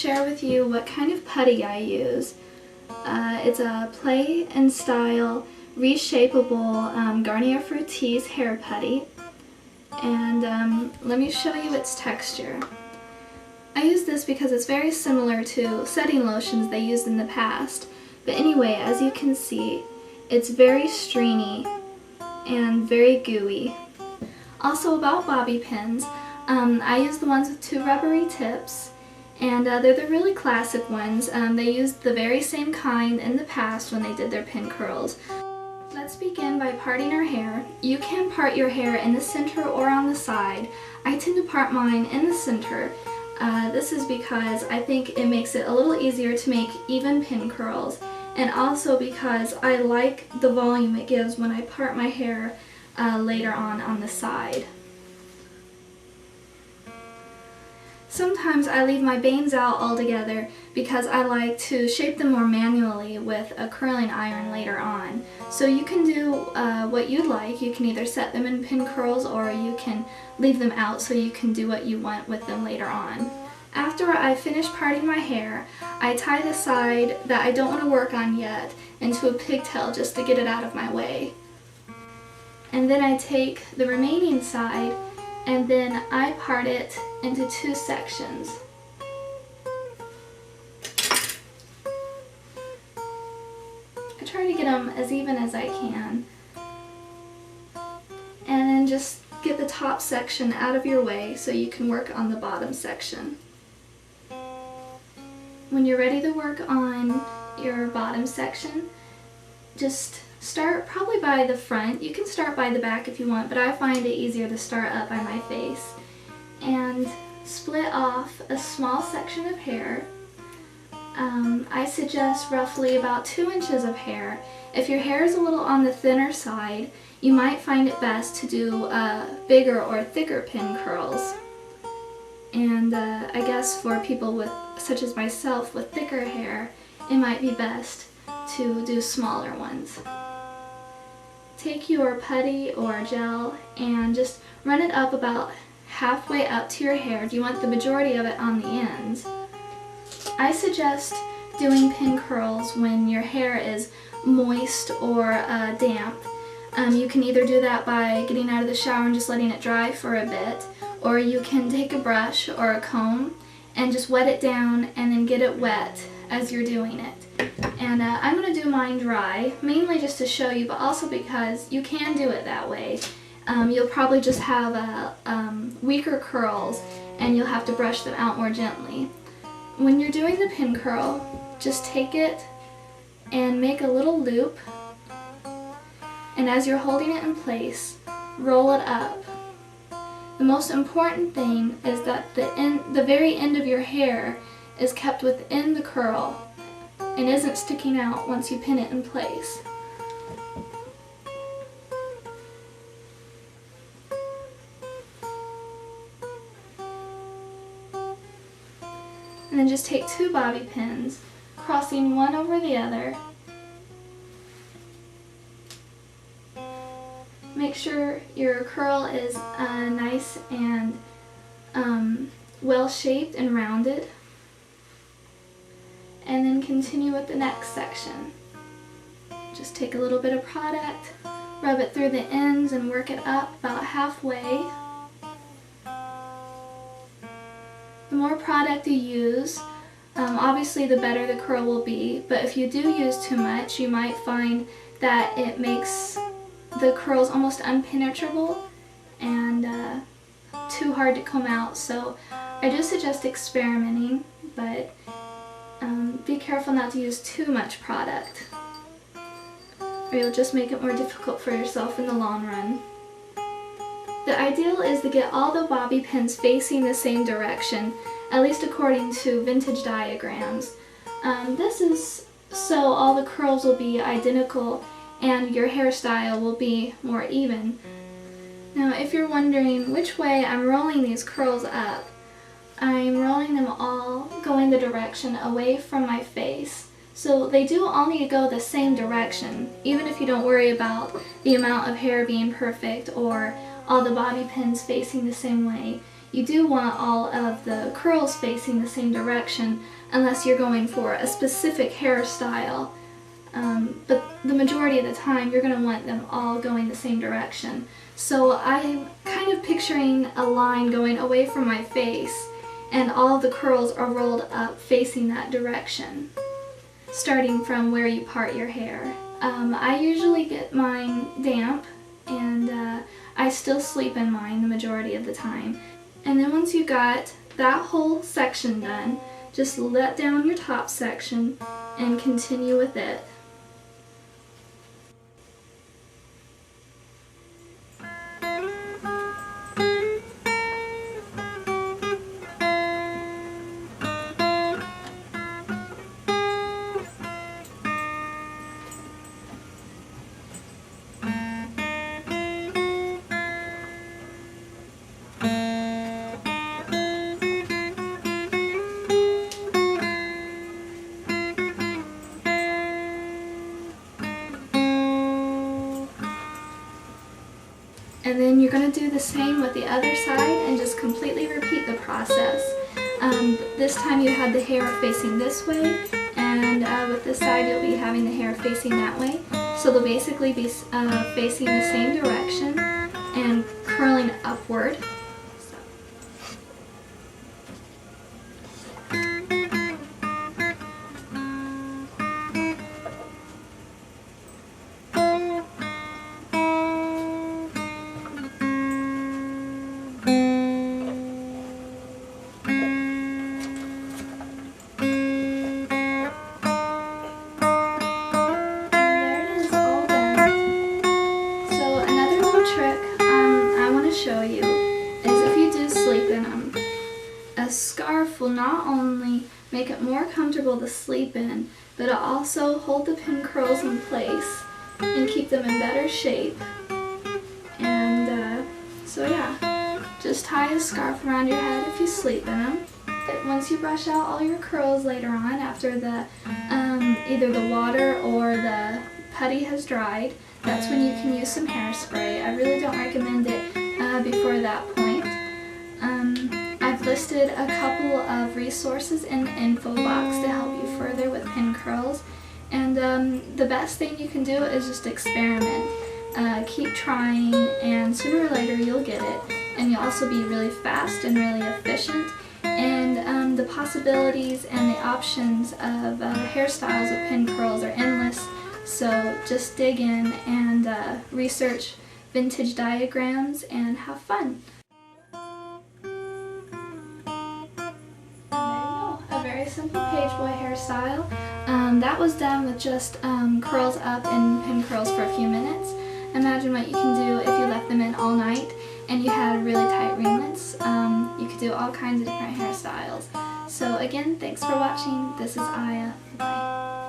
share with you what kind of putty I use. It's a Play and Style reshapeable Garnier Fructis hair putty, and let me show you its texture. I use this because it's very similar to setting lotions they used in the past, but anyway, as you can see, it's very stringy and very gooey. Also about bobby pins, I use the ones with 2 rubbery tips, and they're the really classic ones. They used the very same kind in the past when they did their pin curls. Let's begin by parting our hair. You can part your hair in the center or on the side. I tend to part mine in the center. This is because I think it makes it a little easier to make even pin curls, and also because I like the volume it gives when I part my hair later on the side. Sometimes I leave my bangs out altogether because I like to shape them more manually with a curling iron later on. So you can do what you'd like. You can either set them in pin curls or you can leave them out so you can do what you want with them later on. After I finish parting my hair, I tie the side that I don't want to work on yet into a pigtail just to get it out of my way. And then I take the remaining side and then I part it into 2 sections. I try to get them as even as I can. And then just get the top section out of your way so you can work on the bottom section. When you're ready to work on your bottom section, just start probably by the front. You can start by the back if you want, but I find it easier to start up by my face. And split off a small section of hair. I suggest roughly about 2 inches of hair. If your hair is a little on the thinner side, you might find it best to do bigger or thicker pin curls. And I guess for people such as myself with thicker hair, it might be best to do smaller ones. Take your putty or gel and just run it up about halfway up to your hair. Do you want the majority of it on the ends? I suggest doing pin curls when your hair is moist or damp. You can either do that by getting out of the shower and just letting it dry for a bit, or you can take a brush or a comb and just wet it down and then get it wet as you're doing it. And I'm going to do mine dry, mainly just to show you, but also because you can do it that way. You'll probably just have weaker curls and you'll have to brush them out more gently. When you're doing the pin curl, just take it and make a little loop, and as you're holding it in place, roll it up. The most important thing is that the very end of your hair is kept within the curl and isn't sticking out once you pin it in place. And then just take 2 bobby pins, crossing one over the other. Make sure your curl is nice and well shaped and rounded. And then continue with the next section. Just take a little bit of product, rub it through the ends and work it up about halfway. The more product you use, obviously the better the curl will be, but if you do use too much, you might find that it makes the curls almost impenetrable and too hard to comb out. So I do suggest experimenting, but be careful not to use too much product, or you'll just make it more difficult for yourself in the long run. The ideal is to get all the bobby pins facing the same direction, at least according to vintage diagrams. This is so all the curls will be identical and your hairstyle will be more even. Now, if you're wondering which way I'm rolling these curls up, I'm rolling them all going the direction away from my face. So they do all need to go the same direction, even if you don't worry about the amount of hair being perfect or all the bobby pins facing the same way. you do want all of the curls facing the same direction unless you're going for a specific hairstyle. But the majority of the time you're going to want them all going the same direction. So I'm kind of picturing a line going away from my face, and all of the curls are rolled up facing that direction, starting from where you part your hair. I usually get mine damp, and I still sleep in mine the majority of the time. And then once you got that whole section done, just let down your top section and continue with it. And then you're going to do the same with the other side and just completely repeat the process. This time you had the hair facing this way, and with this side you'll be having the hair facing that way. So they'll basically be facing the same direction and curling upward. A scarf will not only make it more comfortable to sleep in, but it'll also hold the pin curls in place and keep them in better shape. And so yeah, just tie a scarf around your head if you sleep in them. Once you brush out all your curls later on, after the either the water or the putty has dried, that's when you can use some hairspray. I really don't recommend it before that point. I've listed a couple of resources in the info box to help you further with pin curls, and the best thing you can do is just experiment. Keep trying, and sooner or later you'll get it, and you'll also be really fast and really efficient, and the possibilities and the options of hairstyles with pin curls are endless. So just dig in and research vintage diagrams and have fun. Very simple page boy hairstyle. That was done with just curls up and pin curls for a few minutes. Imagine what you can do if you left them in all night and you had really tight ringlets. You could do all kinds of different hairstyles. So again, thanks for watching. This is Aya. Bye.